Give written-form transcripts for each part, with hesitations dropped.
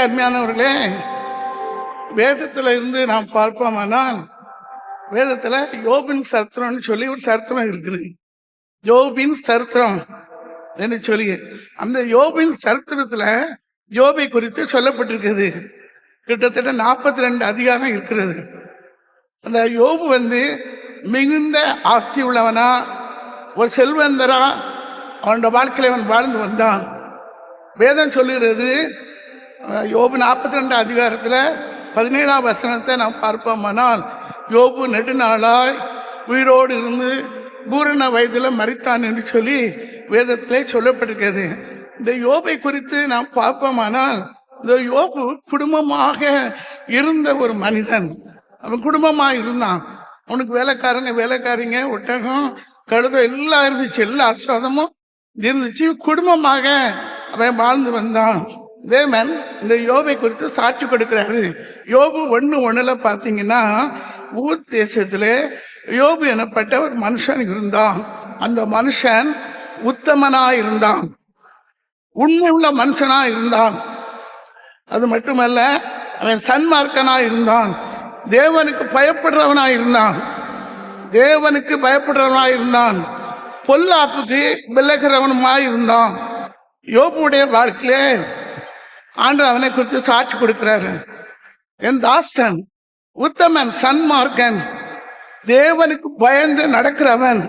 அருமையானவர்களே, வேதத்துல இருந்து நாம் பார்ப்போமானால், வேதத்துல யோபின் சரித்திரம்னு சொல்லி ஒரு சரித்திரம் இருக்குது. யோபின் சரித்திரம் என்று சொல்லி அந்த யோபின் சரித்திரத்துல யோபை குறித்து சொல்லப்பட்டிருக்கிறது. கிட்டத்தட்ட 42 அதிகாரம் இருக்கிறது. அந்த யோபு மிகுந்த ஆஸ்தி உள்ளவனா, ஒரு செல்வந்தரா அவனோட வாழ்க்கையில அவன் வாழ்ந்து வந்தான். வேதம் சொல்லுகிறது, யோபு 42 அதிகாரத்துல 17ஆம் வசனத்தை நாம் பார்ப்போமானால், யோபு நெடுநாளாய் உயிரோடு இருந்து பூரண வயதுல மரித்தான் என்று சொல்லி வேதத்திலே சொல்லப்பட்டிருக்கிறது. இந்த யோபை குறித்து நாம் பார்ப்போமானால், இந்த யோபு குடும்பமாக இருந்த ஒரு மனிதன். அவன் குடும்பமா இருந்தான். அவனுக்கு வேலைக்காரிங்க, ஒட்டகம், கழுதை எல்லாம் இருந்துச்சு, எல்லா ஆசிரதமும் இருந்துச்சு. குடும்பமாக அவன் வாழ்ந்து வந்தான். தேவன் இந்த யோபை குறித்து சாட்சி கொடுக்கிறாரு. யோபு 1:1 பார்த்தீங்கன்னா, ஊர் தேசத்துல யோபு எனப்பட்ட ஒரு மனுஷன் இருந்தான். அந்த மனுஷன் உத்தமனா இருந்தான், உண்மை உள்ள மனுஷனா இருந்தான். அது மட்டுமல்ல, அவன் சன்மார்க்கனா இருந்தான், தேவனுக்கு பயப்படுறவனா இருந்தான், பொல்லாப்புக்கு விலகிறவனுமா இருந்தான். யோபுடைய வாழ்க்கையிலே ஆண்டவர் அவனை குறித்து சாட்சி கொடுக்கிறாரு. என் தாசன் உத்தமன், சன்மார்க்கன், தேவனுக்கு பயந்து நடக்கிறவன்,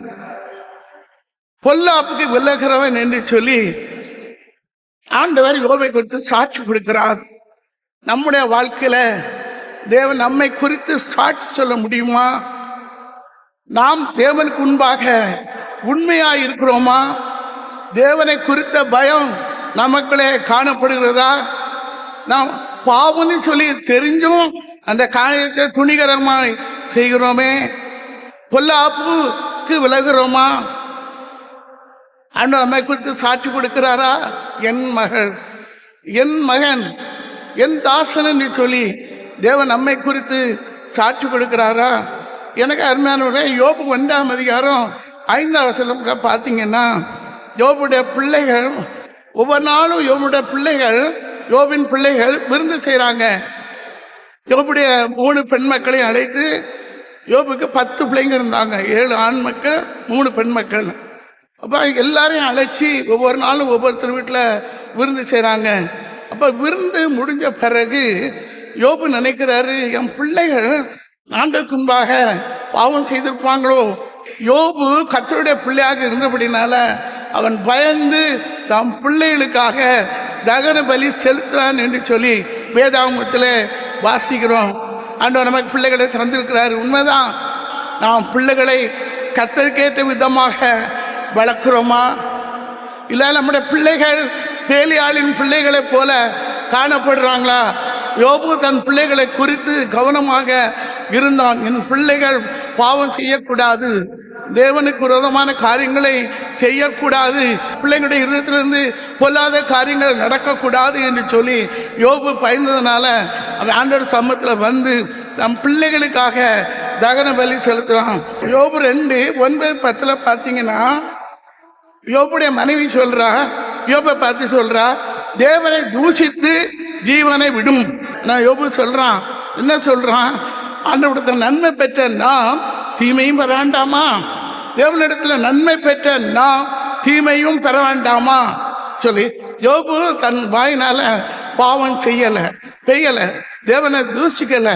பொல்லாப்புக்கு விலகிறவன் என்று சொல்லி ஆண்டவர் யோபை குறித்து சாட்சி கொடுக்கிறார். நம்முடைய வாழ்க்கையில தேவன் நம்மை குறித்து சாட்சி சொல்ல முடியுமா? நாம் தேவனுக்கு முன்பாக உண்மையாய் இருக்கிறோமா? தேவனை குறித்த பயம் நமக்குள்ளே காணப்படுகிறதா? நாம் பாவம்னு சொல்லி தெரிஞ்சும் அந்த காரியத்தை துணிகரமாய் செய்கிறோமே? பொல்லாப்புக்கு விலகிறோமா? அண்ணன் நம்மை குறித்து சாட்சி கொடுக்கிறாரா? என் மகள், என் மகன், என் தாசன் என்று சொல்லி தேவன் நம்மை குறித்து சாட்சி கொடுக்கிறாரா? எனக்கு அருமையானவரே, யோபு 1ஆம் அதிகாரம் 5ஆம் வசனம் பார்த்தீங்கன்னா, யோபுடைய பிள்ளைகள் ஒவ்வொரு நாளும் யோபின் பிள்ளைகள் விருந்து செய்கிறாங்க. யோபுடைய 3 பெண் மக்களையும் அழைத்து, யோபுக்கு 10 பிள்ளைங்க இருந்தாங்க, 7 ஆண் மக்கள் 3 பெண் மக்கள். அப்போ எல்லாரையும் அழைச்சி ஒவ்வொரு நாளும் ஒவ்வொருத்தர் வீட்டில் விருந்து செய்கிறாங்க. அப்போ விருந்து முடிஞ்ச பிறகு யோபு நினைக்கிறாரு, என் பிள்ளைகள் ஆண்டவருக்கு முன்பாக பாவம் செய்திருப்பாங்களோ? யோபு கர்த்தருடைய பிள்ளையாக இருந்தபடினால அவன் பயந்து தம் பிள்ளைகளுக்காக தகன பலி செலுத்துறான் என்று சொல்லி வேதாகமத்தில் வாசிக்கிறோம். ஆண்டவர் நமக்கு பிள்ளைகளை தந்திருக்கிறார், உண்மைதான். நாம் பிள்ளைகளை கர்த்தருக்கேற்ற விதமாக வளர்க்கிறோமா? இல்லை நம்முடைய பிள்ளைகள் பேலியாளின் பிள்ளைகளை போல காணப்படுறாங்களா? யோபு தன் பிள்ளைகளை குறித்து கவனமாக இருந்தான். என் பிள்ளைகள் பாவம் செய்யக்கூடாது, தேவனுக்கு விரோதமான காரியங்களை செய்யக்கூடாது, பிள்ளைங்களுடைய இருதயத்திலிருந்து பொல்லாத காரியங்கள் நடக்கக்கூடாது என்று சொல்லி யோபு பயந்ததுனால அவன் ஆண்டவர் சமூகத்தில் தம் பிள்ளைகளுக்காக தகன பலி செலுத்துறான். யோபு 2:9-10 பார்த்தீங்கன்னா, யோபுடைய மனைவி யோபை பார்த்து சொல்றா, தேவனை தூஷித்து ஜீவனை விடும். நான் யோபு சொல்றான், என்ன சொல்றான்? ஆண்டவரிடத்தில் நன்மை பெற்ற நாம் தீமையும் பெற வேண்டாமா? தேவனிடத்தில் நன்மை பெற்ற நாம் தீமையும் பெற வேண்டாமா சொல்லி யோபு தன் வாயினால பாவம் பெய்யல, தேவனை தூஷிக்கல,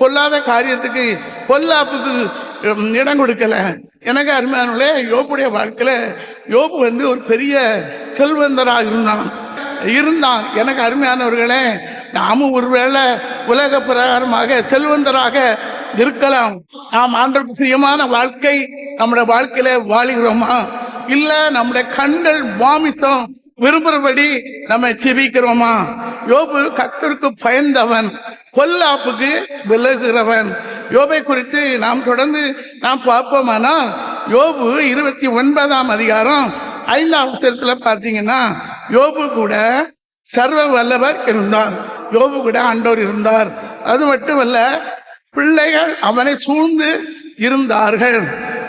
பொல்லாத காரியத்துக்கு பொல்லாப்புக்கு இடம் கொடுக்கல. எனக்கு அருமையானவர்களே, யோபுடைய வாழ்க்கையில யோபு ஒரு பெரிய செல்வந்தராக இருந்தான். எனக்கு அருமையானவர்களே, நாமும் ஒருவேளை உலக பிரகாரமாக செல்வந்தராக இருக்கலாம். நாம் ஆண்டவருக்கு பிரியமான வாழ்க்கை நம்முடைய வாழ்க்கையில வாழுகிறோமா? இல்ல நம்முடைய கண்கள் மாமிசம் விரும்புறபடி நம்ம ஜெபிக்கிறோமா? யோபு கர்த்தருக்கு பயந்தவன், பொல்லாப்புக்கு விலகுகிறவன். யோபை குறித்து நாம் தொடர்ந்து பார்ப்போமானால், யோபு 29ஆம் அதிகாரம் 5ஆம் வசனத்துல பார்த்தீங்கன்னா, யோபு கூட சர்வ வல்லவர் இருந்தார், யோபு கூட ஆண்டவர் இருந்தார். அது மட்டுமல்ல, பிள்ளைகள் அவனை சூழ்ந்து இருந்தார்கள்.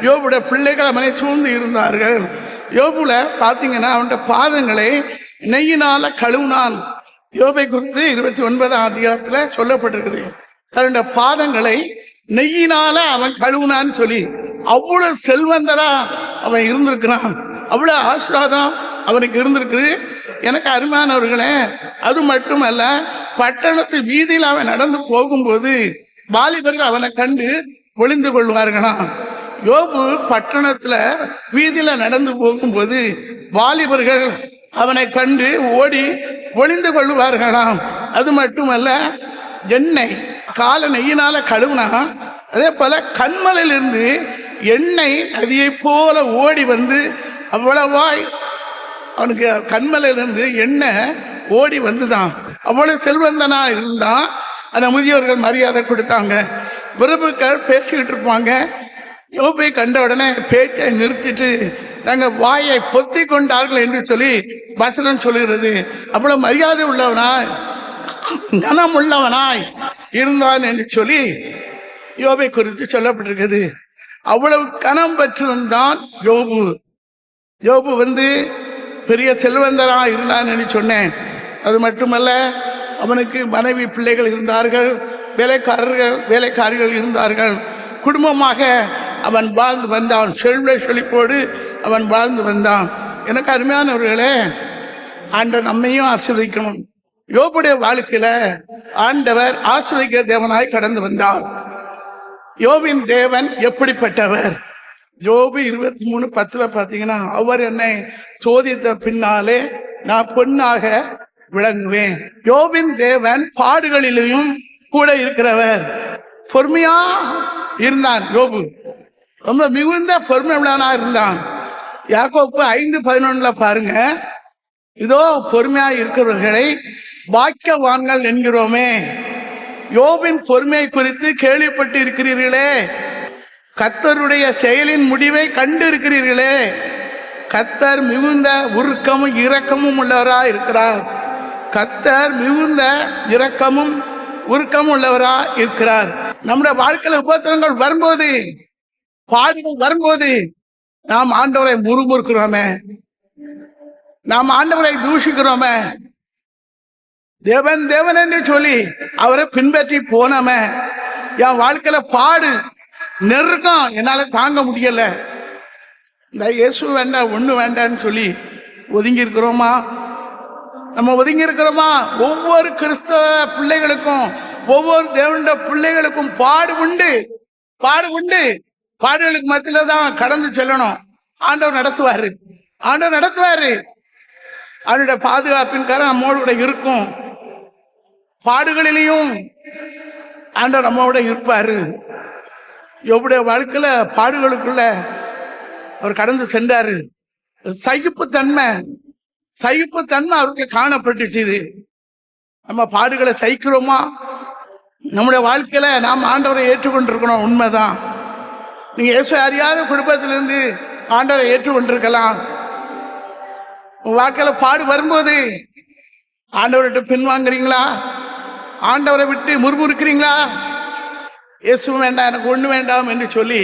யோபுடைய பிள்ளைகள் அவனை சூழ்ந்து இருந்தார்கள். யோபுல பார்த்தீங்கன்னா, அவனுடைய பாதங்களை நெய்யினால கழுவினான். யோபை குறித்து 29ஆம் அதிகாரத்துல சொல்லப்பட்டிருக்குது. தன்னுடைய பாதங்களை நெய்யினால அவன் கழுவுனான்னு சொல்லி அவ்வளவு செல்வந்தரா அவன் இருந்திருக்கிறான். அவ்வளவு ஆசீர்வாதம் அவனுக்கு இருந்திருக்கு. எனக்கு அருமையானவர்களே, அது மட்டுமல்ல, பட்டணத்து வீதியில் அவன் நடந்து போகும்போது வாலிபர்கள் அவனை கண்டு ஒளிந்து கொள்வார்களாம். யோபு பட்டணத்துல வீதியில நடந்து போகும்போது வாலிபர்கள் அவனை கண்டு ஓடி ஒளிந்து கொள்வார்களாம். அது மட்டுமல்ல, எண்ணெய் கால நெய்யினால கழுவுனா, அதே போல கண்மலையிலிருந்து எண்ணெய் நதியை போல ஓடி வந்து அவ்வளவாய் அவனுக்கு கண்மலையிலிருந்து எண்ணெய் ஓடி வந்துதான். அவ்வளவு செல்வந்தனா இருந்தான். அந்த முதியோர்கள் மரியாதை கொடுத்தாங்க. பிரபுக்கள் பேசிக்கிட்டு இருப்பாங்க. யோபை கண்ட உடனே பேச்சை நிறுத்திட்டு தங்க வாயை பொத்தி கொண்டார்கள் என்று சொல்லி வசனம் சொல்லுகிறது. அவ்வளவு மரியாதை உள்ளவனாய் கனம் உள்ளவனாய் இருந்தான் என்று சொல்லி யோபை குறித்து சொல்லப்பட்டிருக்கிறது. அவ்வளவு கனம் பெற்றிருந்தான் யோபு. யோபு பெரிய செல்வந்தரா இருந்தான் என்று சொன்னேன். அது மட்டுமல்ல, அவனுக்கு மனைவி பிள்ளைகள் இருந்தார்கள், வேலைக்காரிகள் இருந்தார்கள். குடும்பமாக அவன் வாழ்ந்து வந்தான். செல்வ செழிப்போடு அவன் வாழ்ந்து வந்தான். எனக்கு அருமையானவர்களே, ஆண்டவர் நம்மையும் ஆசீர்வதிக்கணும். யோபுடைய வாழ்க்கையில ஆண்டவர் ஆசீர்வதிக்க தேவனாய் கடந்து வந்தார். யோபின் தேவன் எப்படிப்பட்டவர்? யோபு 23:10 பாத்தீங்கன்னா, அவர் என்னை சோதித்த பின்னாலே நான் பொன்னாக விளங்குவேன். யோபின் தேவன் பாடுகளிலும் கூட இருக்கிறவர். பொறுமையா இருந்தான் யோபு. ரொம்ப மிகுந்த பொறுமை உள்ளவனா இருந்தான். யாக்கோபு 5:11 பாருங்க, இதோ பொறுமையா இருக்கிறவர்களை பாக்கியவான்கள் என்கிறோமே. யோபின் பொறுமை குறித்து கேள்விப்பட்டு இருக்கிறீர்களே, கர்த்தருடைய செயலின் முடிவை கண்டு இருக்கிறீர்களே. கர்த்தர் மிகுந்த உருக்கமும் இரக்கமும் உள்ளவரா இருக்கிறார். கர்த்தர் மிகுந்த இரக்கமும் உருக்கமும் உள்ளவரா இருக்கிறார். நம்முடைய வாழ்க்கையில் உபத்திரங்கள் வரும்போது, பாடுகள் வரும்போது, நாம் ஆண்டவரை முறுமுறுக்கிறோமே, நாம் ஆண்டவரை தூஷிக்கிறோமே, தேவன் தேவன் என்று சொல்லி அவரை பின்பற்றி போனோமே, என் வாழ்க்கையில பாடு நெருக்கம் என்னால தாங்க முடியல, இந்த இயேசு வேண்டாம் ஒண்ணு வேண்டான்னு சொல்லி ஒதுங்கி இருக்கிறோமா? நம்ம ஒதுங்கி இருக்கிறோமா? ஒவ்வொரு கிறிஸ்தவ பிள்ளைகளுக்கும், ஒவ்வொரு தேவனுடைய பிள்ளைகளுக்கும் பாடு உண்டு. பாடு உண்டு. பாடுகளுக்கு மத்தியில தான் கடந்து செல்லணும். ஆண்டவர் நடத்துவாரு. ஆண்டவர் நடத்துவாரு. அவனுடைய பாதுகாப்பின் கரம் நம்மோட இருக்கும். பாடுகளிலையும் ஆண்டவர் நம்மோட இருப்பாரு. யோபுடைய வாழ்க்கையில பாடுகளுக்குள்ள அவர் கடந்து சென்றாரு. சகிப்புத்தன்மை அவருக்கு காணப்பட்டுச்சு. நம்ம பாடுகளை சகிக்கிறோமா? நம்முடைய வாழ்க்கையில நாம் ஆண்டவரை ஏற்றுக்கொண்டிருக்கணும். உண்மைதான். நீங்க இயேசு அறியாத குடும்பத்திலிருந்து ஆண்டவரை ஏற்றுக்கொண்டிருக்கலாம். உங்க வாழ்க்கையில பாடு வரும்போது ஆண்டவர்கிட்ட பின்வாங்குறீங்களா? ஆண்டவரை விட்டு முறுமுறுக்கிறீங்களா? இயேசு வேண்டாம், எனக்கு ஒண்ணு வேண்டாம் என்று சொல்லி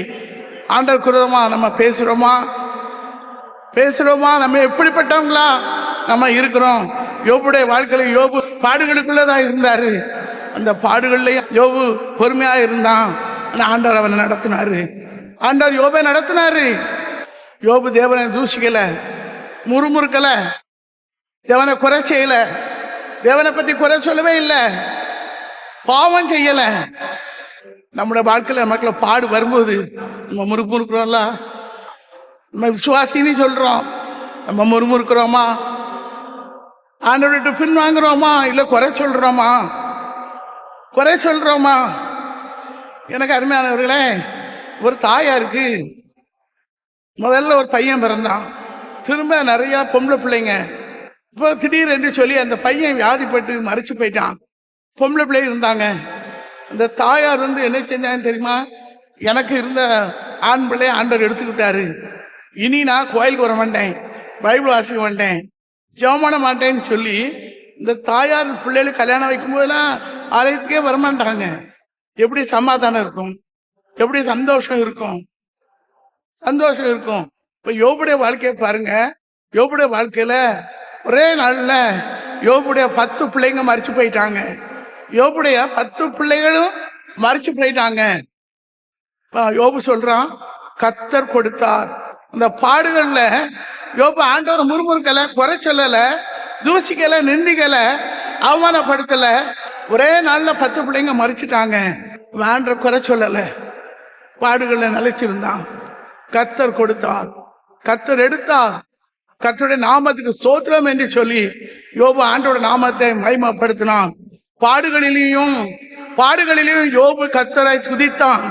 ஆண்டவர் குரதமா நம்ம பேசுறோமா? நம்ம எப்படிப்பட்டவங்களா நம்ம இருக்கிறோம்? யோபுடைய வாழ்க்கையில யோபு பாடுகளுக்குள்ளதான் இருந்தாரு. அந்த பாடுகள்லயும் யோபு பொறுமையா இருந்தான். ஆண்டவர் அவனை நடத்தினாரு. ஆண்டவர் யோபை நடத்தினாரு. யோபு தேவனை தூஷிக்கல, முறுமுறுக்கல, தேவனை குறை செய்யல, தேவனை பற்றி குறை சொல்லவே இல்லை, பாவம் செய்யல. நம்முடைய வாழ்க்கையில நமக்குள்ள பாடு வரும்போது நம்ம முறுமுறுக்கிறோம்ல, நம்ம விசுவாசின்னு சொல்றோம், நம்ம முறுமுறுக்கிறோமா? ஆண்டவர்கிட்ட பின் வாங்குறோமா? இல்ல குறை சொல்றோமா? எனக்கு அருமையானவர்களே, ஒரு தாயாருக்கு முதல்ல ஒரு பையன் பிறந்தான். திரும்ப நிறைய பொம்பளை பிள்ளைங்க. இப்போ திடீர் என்று சொல்லி அந்த பையன் வியாதிப்பட்டு மறைச்சு போயிட்டான். பொம்பளை பிள்ளை இருந்தாங்க. அந்த தாயார் என்ன செஞ்சாங்கன்னு தெரியுமா? எனக்கு இருந்த ஆண் பிள்ளை ஆண்டவர் எடுத்துக்கிட்டாரு. இனி நான் கோயிலுக்கு வர மாட்டேன், பைபிள் வாசிக்க மாட்டேன், ஜெபம் பண்ண மாட்டேன்னு சொல்லி இந்த தாயார் பிள்ளைகளுக்கு கல்யாணம் வைக்கும் போதெல்லாம் ஆலயத்துக்கே வரமாட்டாங்க. எப்படி சமாதானம் இருக்கும்? எப்படி சந்தோஷம் இருக்கும்? இப்ப யோபுடைய வாழ்க்கையை பாருங்க. யோபுடைய வாழ்க்கையில ஒரே நாள்ல யோபுடைய 10 பிள்ளைங்க மரிச்சு போயிட்டாங்க. யோபுடைய 10 பிள்ளைகளும் மரிச்சு போயிட்டாங்க. யோபு சொல்றான், கர்த்தர் கொடுத்தார். அந்த பாடுகள்ல யோபு ஆண்டவர் முறுமுறுக்கல, குறை சொல்லல, தூசிக்கல, நிந்திக்கல, அவமானப்படுத்தல. ஒரே நாள்ல 10 பிள்ளைங்க மரிச்சுட்டாங்க. ஆண்டவரை குறை சொல்லல, பாடுகள்ல நிலைச்சிருந்தான். கர்த்தர் கொடுத்தார், கர்த்தர் எடுத்தார், கர்த்தருடைய நாமத்துக்கு ஸ்தோத்திரம் என்று சொல்லி யோபு ஆண்டவருடைய நாமத்தை மகிமைப்படுத்தினான். பாடுகளிலேயும் யோபு கர்த்தரை துதித்தான்.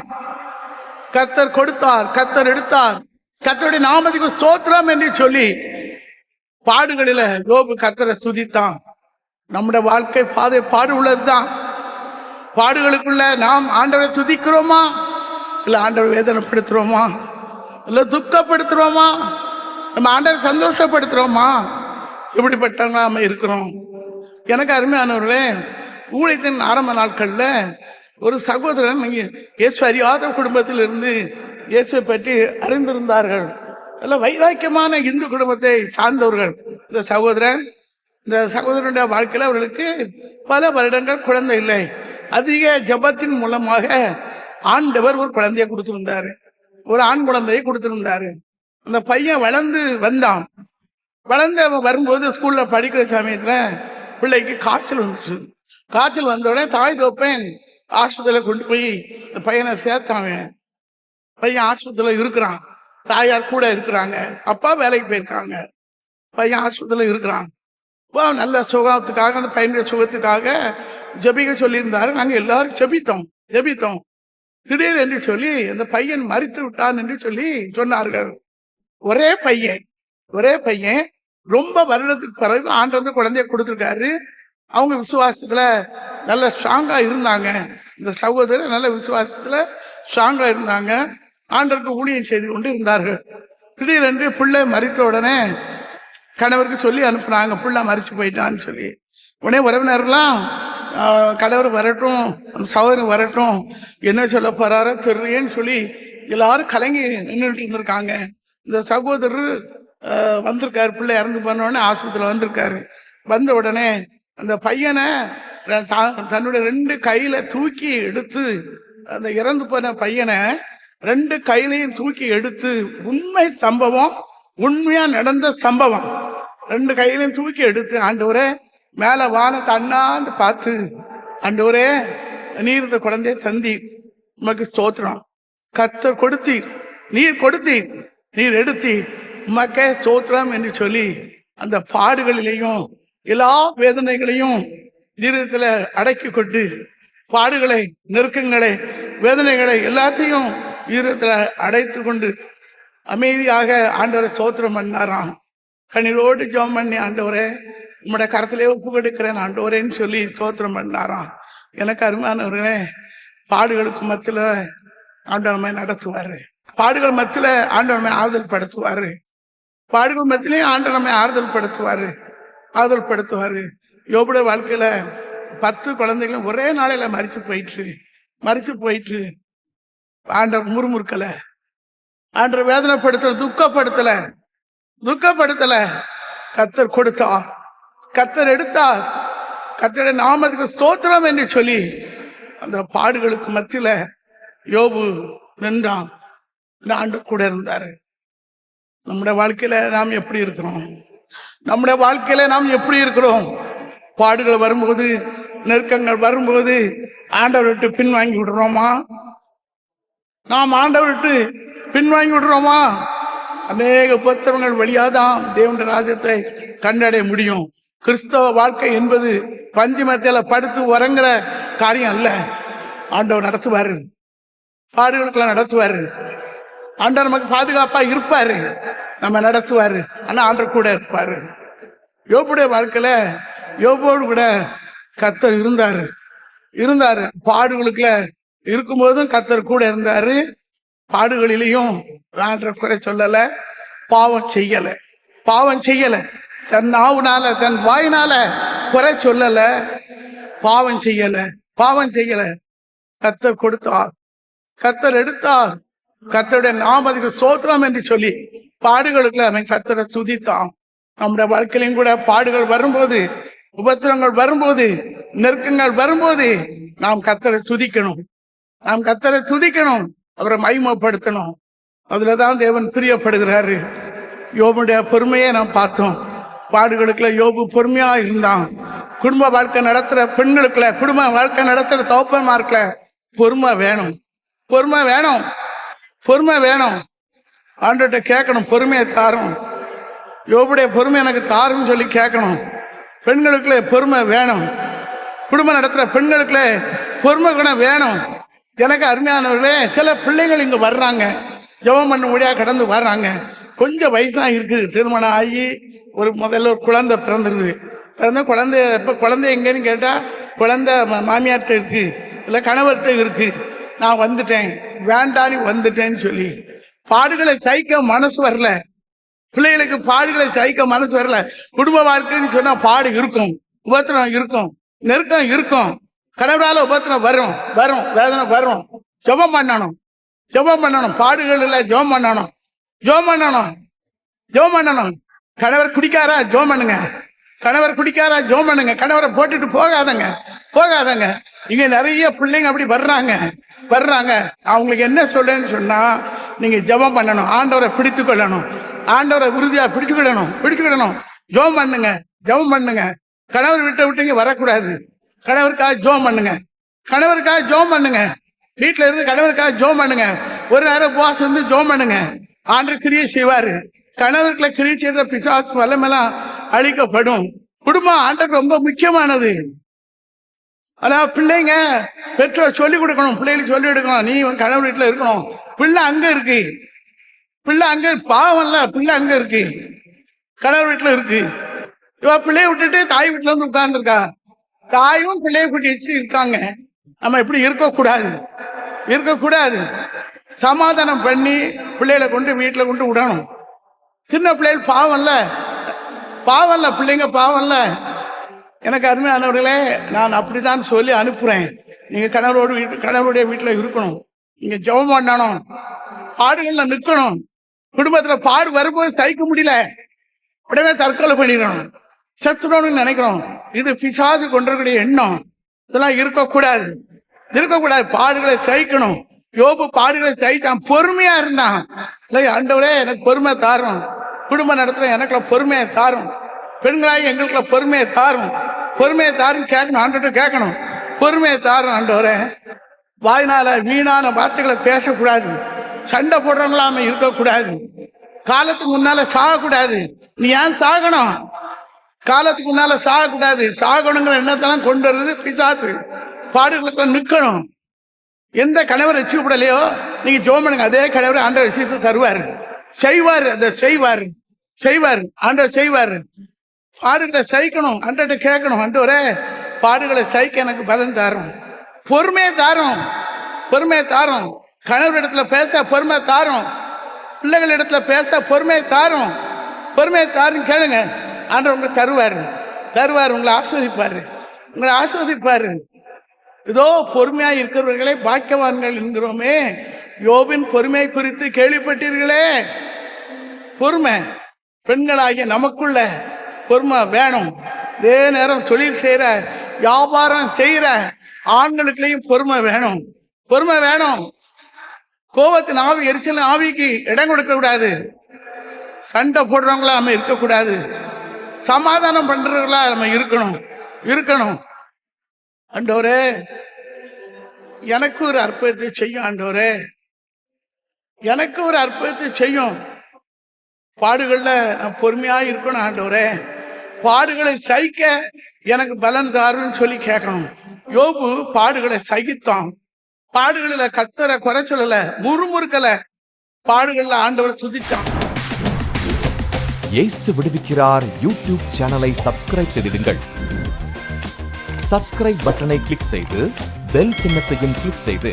கர்த்தர் கொடுத்தார், கர்த்தர் எடுத்தார், கர்த்தருடைய நாமத்துக்கு ஸ்தோத்திரம் என்று சொல்லி பாடுகளில யோபு கர்த்தரை துதித்தான். நம்முடைய வாழ்க்கை பாதை பாடு உள்ளதுதான். பாடுகளுக்குள்ள நாம் ஆண்டவரை துதிக்கிறோமா, இல்ல ஆண்டவரை வேதனைப்படுத்துறோமா, இல்ல துக்கப்படுத்துறோமா, நம்ம ஆண்டவரை சந்தோஷப்படுத்துறோமா? இப்படிப்பட்டவங்க நாம இருக்கிறோம். எனக்கு அருமையானவர்களே, ஊழியத்தின் ஆரம்ப நாட்கள்ல ஒரு சகோதரன் இயேசு அறியாத குடும்பத்தில் இருந்து இயேசுவை பற்றி அறிந்திருந்தார்கள். நல்ல வைராக்கியமான இந்து குடும்பத்தை சார்ந்தவர்கள். இந்த சகோதரனுடைய வாழ்க்கையில் அவர்களுக்கு பல வருடங்கள் குழந்தை இல்லை. அதிக ஜபத்தின் மூலமாக ஆண்டவர் ஒரு குழந்தையை கொடுத்திருந்தாரு, ஒரு ஆண் குழந்தையை கொடுத்திருந்தாரு. அந்த பையன் வளர்ந்து வந்தான். வளர்ந்து வரும்போது ஸ்கூல்ல படிக்கிற சமயத்துல பிள்ளைக்கு காய்ச்சல் வந்துச்சு. காய்ச்சல் வந்த உடனே தாய் தோப்பேன் ஆஸ்பத்திரியில கொண்டு போய் இந்த பையனை சேர்த்தாங்க. பையன் ஆஸ்பத்திரியில இருக்கிறான், தாயார் கூட இருக்கிறாங்க, அப்பா வேலைக்கு போயிருக்காங்க, பையன் ஆஸ்பத்திரியில இருக்கிறான். நல்ல சுகத்துக்காக, அந்த பையனுடைய சுகத்துக்காக ஜபிக்க சொல்லியிருந்தாரு. நாங்க எல்லாரும் ஜபித்தோம். திடீர் என்று சொல்லி அந்த பையன் மரித்து விட்டான் என்று சொல்லி சொன்னார்கள். ஒரே பையன் ரொம்ப வருடத்துக்கு பிறகு ஆண்டவர் குழந்தைய கொடுத்திருக்காரு. அவங்க விசுவாசத்துல நல்ல ஸ்ட்ராங்கா இருந்தாங்க. இந்த சகோதரர் நல்ல விசுவாசத்துல ஸ்ட்ராங்கா இருந்தாங்க. ஆண்டவருக்கு ஊழியம் செய்து கொண்டு இருந்தார்கள். திடீரென்று பிள்ளை மரித்த உடனே கணவருக்கு சொல்லி அனுப்புனாங்க, பிள்ளை மரிச்சு போயிட்டான்னு சொல்லி. உடனே உறவினர்லாம் கணவர் வரட்டும், அந்த சகோதரன் வரட்டும், என்ன சொல்ல போறாரோ தெரியேன்னு சொல்லி எல்லாரும் கலங்கி நின்றுட்டு இருந்திருக்காங்க. இந்த சகோதரர் வந்திருக்காரு, பிள்ளை இறந்து போனோடனே ஆஸ்பத்திரியில் வந்திருக்காரு. வந்த உடனே அந்த பையனை தன்னுடைய 2 கையில தூக்கி எடுத்து, அந்த இறந்து போன பையனை 2 கையிலையும் தூக்கி எடுத்து, உண்மை சம்பவம், உண்மையா நடந்த சம்பவம், 2 கையிலையும் தூக்கி எடுத்து, ஆண்டவரே மேல வானத்தை அண்ணாந்து பார்த்து, ஆண்டவரே நீர் இந்த குழந்தைய தந்தி, உமக்கு ஸ்தோத்திரம், கர்த்தர் கொடுத்தீர், நீர் எடுத்தீர், உமக்கே ஸ்தோத்திரம் என்று சொல்லி அந்த பாடுகளிலையும் எல்லா வேதனைகளையும் தீரத்துல அடக்கி கொண்டு, பாடுகளை, நெருக்கங்களை, வேதனைகளை எல்லாத்தையும் ஈரத்துல அடைத்து கொண்டு அமைதியாக ஆண்டவரை ஸ்தோத்திரம் பண்ணாராம். கண்ணீரோடு ஜெபம் பண்ணி, ஆண்டவரே உம்முடைய கரத்திலே ஒப்பு கொடுக்கிறேன் ஆண்டவரேன்னு சொல்லி ஸ்தோத்திரம் பண்ணாராம். எனக்கு அருமையானவர்களே, பாடுகளுக்கு மத்தியில ஆண்டவரை நடத்துவாரு. பாடுகள் மத்தியில ஆண்டவரை ஆறுதல் படுத்துவாரு. பாடுகள் மத்தியிலையும் ஆண்டவரை ஆறுதல் படுத்துவாரு. யோபுடைய வாழ்க்கையில 10 குழந்தைகளும் ஒரே நாளையில மரிச்சு போயிட்டு ஆண்டவர் முறுமுறுக்கல, ஆண்டவர் வேதனைப்படுத்தல, துக்கப்படுத்தல. கர்த்தர் கொடுத்தார், கர்த்தர் எடுத்தார், கர்த்தருடைய நாமத்துக்கு ஸ்தோத்திரம் என்று சொல்லி அந்த பாடுகளுக்கு மத்தியில யோபு நின்றான். ஆண்டு கூட இருந்தாரு. நம்முடைய வாழ்க்கையில நாம் எப்படி இருக்கிறோம்? பாடுகள் வரும்போது, நெருக்கங்கள் வரும்போது ஆண்டவர் விட்டு பின்வாங்கி விடுறோமா? நாம் ஆண்டவர் விட்டு பின்வாங்கி விடுறோமா? அநேக உபத்திரவங்கள் வழியாதான் தேவனுடைய ராஜ்யத்தை கண்டடைய முடியும். கிறிஸ்தவ வாழ்க்கை என்பது பஞ்சுமத்தில படுத்து உறங்குற காரியம் அல்ல. ஆண்டவர் நடத்துவாரு, பாடுகளுக்கெல்லாம் நடத்துவாரு. ஆண்டவர் நமக்கு பாதுகாப்பா இருப்பாரு, நம்ம நடத்துவாரு. ஆனா ஆண்டவர் கூட இருப்பாரு. யோபுடைய வாழ்க்கையில யோபோடு கூட கர்த்தர் இருந்தாரு. பாடுகளுக்குள்ள இருக்கும்போதும் கர்த்தர் கூட இருந்தாரு. பாடுகளிலையும் ஆண்டவர் குறை சொல்லல, பாவம் செய்யல. தன் நாவுனால, தன் வாயினால குறை சொல்லல, பாவம் செய்யல. கர்த்தர் கொடுத்தார், கர்த்தர் எடுத்தார், கர்த்தருடைய நாமத்துக்கு ஸ்தோத்திரம் என்று சொல்லி பாடுகளுக்குள்ள அவன் கர்த்தரை துதித்தான். நம்முடைய வாழ்க்கையிலும் கூட பாடுகள் வரும்போது உபத்திரங்கள் வரும்போது, நெருக்கங்கள் வரும்போது நாம் கர்த்தரை துதிக்கணும். நாம் கர்த்தரை துதிக்கணும், அவரை மகிமைப்படுத்தணும். அதுலதான் தேவன் பிரியப்படுகிறாரு. யோபுடைய பொறுமையை நாம் பார்த்தோம். பாடுகளுக்குள்ள யோபு பொறுமையா இருந்தான். குடும்ப வாழ்க்கை நடத்துற பெண்களுக்குள்ள, குடும்ப வாழ்க்கை நடத்துற தகப்பன்மார்க்குள்ள பொறுமை வேணும். பொறுமை வேணும். பொறுமை வேணும். ஆண்டவர்கிட்ட கேட்கணும், பொறுமையை தாரும். யோபுடைய பொறுமை எனக்கு தாருன்னு சொல்லி கேட்கணும். பெண்களுக்குள்ள பொறுமை வேணும். குடும்பம் நடத்துற பெண்களுக்குள்ள பொறுமை குணம் வேணும். எனக்கு அருமையானவர்களே, சில பிள்ளைகள் இங்க வர்றாங்க, ஜெபம் பண்ண முடியா கடந்து வர்றாங்க. கொஞ்சம் வயசா இருக்குது, திருமணம் ஆகி முதல்ல ஒரு குழந்தை பிறந்துருது. குழந்தை இப்போ குழந்தை எங்கன்னு கேட்டா, குழந்தை மாமியார்கிட்ட இருக்கு, இல்லை கணவர்கிட்ட இருக்கு. நான் வந்துட்டேன், வேண்டான்னு வந்துட்டேன்னு சொல்லி பாடுகளை சகிக்க மனசு வரல. பிள்ளைகளுக்கு பாடுகளை சகிக்க மனசு வரல. குடும்ப வாழ்க்கைன்னு சொன்னா பாடு இருக்கும், உபத்திரம் இருக்கும், நெருக்கம் இருக்கும். கணவரால உபத்திரம் வரும், வரும், வேதனை வரும். ஜெபம் பண்ணணும், ஜெபம் பண்ணணும். பாடுகள் இல்லை, ஜெபம் பண்ணணும், ஜெபம் பண்ணணும், ஜெபம் பண்ணணும். கணவர் குடிக்காரா, ஜெபம் பண்ணுங்க. கணவர் குடிக்காரா, ஜெபம் பண்ணுங்க. கணவரை போட்டுட்டு போகாதங்க, போகாதங்க. இங்க நிறைய பிள்ளைங்க அப்படி வர்றாங்க. அவங்களுக்கு என்ன சொல்றேன்னு சொன்னா, நீங்க ஜெபம் பண்ணணும், ஆண்டவரை பிடித்து கொள்ளணும், ஆண்டவரை உறுதியா பிடிச்சுக்கிடணும். ஜெபம் பண்ணுங்க, ஜெபம் பண்ணுங்க. கணவர் விட்டு இங்க வரக்கூடாது. கணவருக்காக ஜெபம் பண்ணுங்க, கணவருக்காக ஜெபம் பண்ணுங்க. வீட்டுல இருந்து கணவருக்காக ஜெபம் பண்ணுங்க. ஒரு நேரம் உபவாசம் இருந்து ஜெபம் பண்ணுங்க. ஆண்டவர் கிரியை செய்வாரு. கணவருக்குள்ள கிரியை செய்த பிசாசு வல்லமெல்லாம் அழிக்கப்படும். குடும்பம் ஆண்டவருக்கு ரொம்ப முக்கியமானது. ஆனா பிள்ளைங்க, பெற்றோர் சொல்லிக் கொடுக்கணும், பிள்ளைகளுக்கு சொல்லி கொடுக்கணும், நீ கணவர் வீட்டுல இருக்கணும். பிள்ளை அங்க இருக்கு, பிள்ளை அங்க பாவம்ல, பிள்ளை அங்க இருக்கு, கணவர் வீட்டுல இருக்கு. இவ பிள்ளைய விட்டுட்டு தாய் வீட்டுல வந்து உட்கார்ந்து இருக்கா. தாயும் பிள்ளைய கூட்டி வச்சு இருக்காங்க. நம்ம இப்படி இருக்கக்கூடாது. சமாதானம் பண்ணி பிள்ளைகளை கொண்டு வீட்டுல கொண்டு விடணும். சின்ன பிள்ளைகள் பாவம்ல, பிள்ளைங்க பாவம்ல. எனக்கு அருமையானவர்களே, நான் அப்படித்தான் சொல்லி அனுப்புறேன். நீங்க கணவருடைய வீட்டுல இருக்கணும், நீங்க ஜெபம் பண்ணணும், பாடுகள்ல நிற்கணும். குடும்பத்துல பாடு வரும்போது சகிக்க முடியல, உடனே தற்கொலை பண்ணிடணும், செத்துடணும்னு நினைக்கிறோம். இது பிசாசு கொண்டிருக்கிற எண்ணம். இதெல்லாம் இருக்கக்கூடாது. பாடுகளை சகிக்கணும். யோபு பாடுகளை சகிச்சான், பொறுமையா இருந்தான். ஆண்டவரே எனக்கு பொறுமை தாரும், குடும்பம் நடத்துற எனக்குள்ள பொறுமையை தாரும், பெண்களாகி எங்களுக்குள்ள பொறுமையை தாரும் கேட்கணும். ஆண்டவர்கிட்ட கேட்கணும், பொறுமையை தாரும் ஆண்டவரே. வாயினால வீணான வார்த்தைகளை பேசக்கூடாது, சண்டை போடுறவங்களாம இருக்கக்கூடாது, காலத்துக்கு முன்னால சாகக்கூடாது. நீ ஏன் சாகணும்? காலத்துக்கு முன்னால சாகக்கூடாது. சாகணுங்கிற எண்ணத்தெல்லாம் கொண்டு வருது பிசாசு. பாடுகளுக்கு நிற்கணும். எந்த கணவர் ரசிக்கப்படலையோ நீங்க ஜெபம் பண்ணுங்க, அதே கணவர் ஆண்டவர் ரசித்து தருவாரு, செய்வாரு, அதை செய்வாரு, ஆண்டவர் செய்வாரு. பாடுகளை சகிக்கணும், ஆண்டவர்கிட்ட கேட்கணும், ஆண்டவரே பாடுகளை சகிக்க எனக்கு பலன் தாரும், பொறுமையை தாரும். கணவர் இடத்துல பேச பொறுமை தாரும், பிள்ளைகள் இடத்துல பேச பொறுமையை தாரும் கேளுங்க. ஆண்டவர் உங்களுக்கு தருவாரு, உங்களை ஆசீர்வதிப்பாரு. இதோ பொறுமையா இருக்கிறவர்களே பாக்கியவான்கள் என்கிறோமே. யோபின் பொறுமை குறித்து கேள்விப்பட்டீர்களே. பொறுமை, பெண்களாகிய நமக்குள்ள பொறுமை வேணும். இதே நேரம் தொழில் செய்யற, வியாபாரம் செய்யற ஆண்களுக்குள்ளேயும் பொறுமை வேணும். கோபத்தின் ஆவி, எரிச்சல் ஆவிக்கு இடம் கொடுக்க கூடாது. சண்டை போடுறவங்களா நம்ம இருக்கக்கூடாது. சமாதானம் பண்றவங்களா நம்ம இருக்கணும். ஆண்டவரே எனக்கு ஒரு அற்புதத்தை செய்யும், ஆண்டவரே எனக்கு ஒரு அற்புதத்தை செய்யும். பாடுகள்ல நான் பொறுமையா இருக்கணும் ஆண்டவரே. பாடுகளை சகிக்க எனக்கு பலன் தாருன்னு சொல்லி கேட்கணும். யோபு பாடுகளை சகித்தான். பாடுகளில கத்தரை குறை சொல்லல, முறுமுறுக்கல. பாடுகள்ல ஆண்டவர் துதித்தான். இயேசு விடுவிக்கிறார் யூடியூப் சேனலை சப்ஸ்கிரைப் செய்திடுங்கள். சப்ஸ்கிரைப் பட்டனை கிளிக் செய்து பெல் சின்னத்தையும் கிளிக் செய்து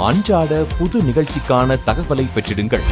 அன்றாட புது நிகழ்ச்சிக்கான தகவலை பெற்றிடுங்கள்.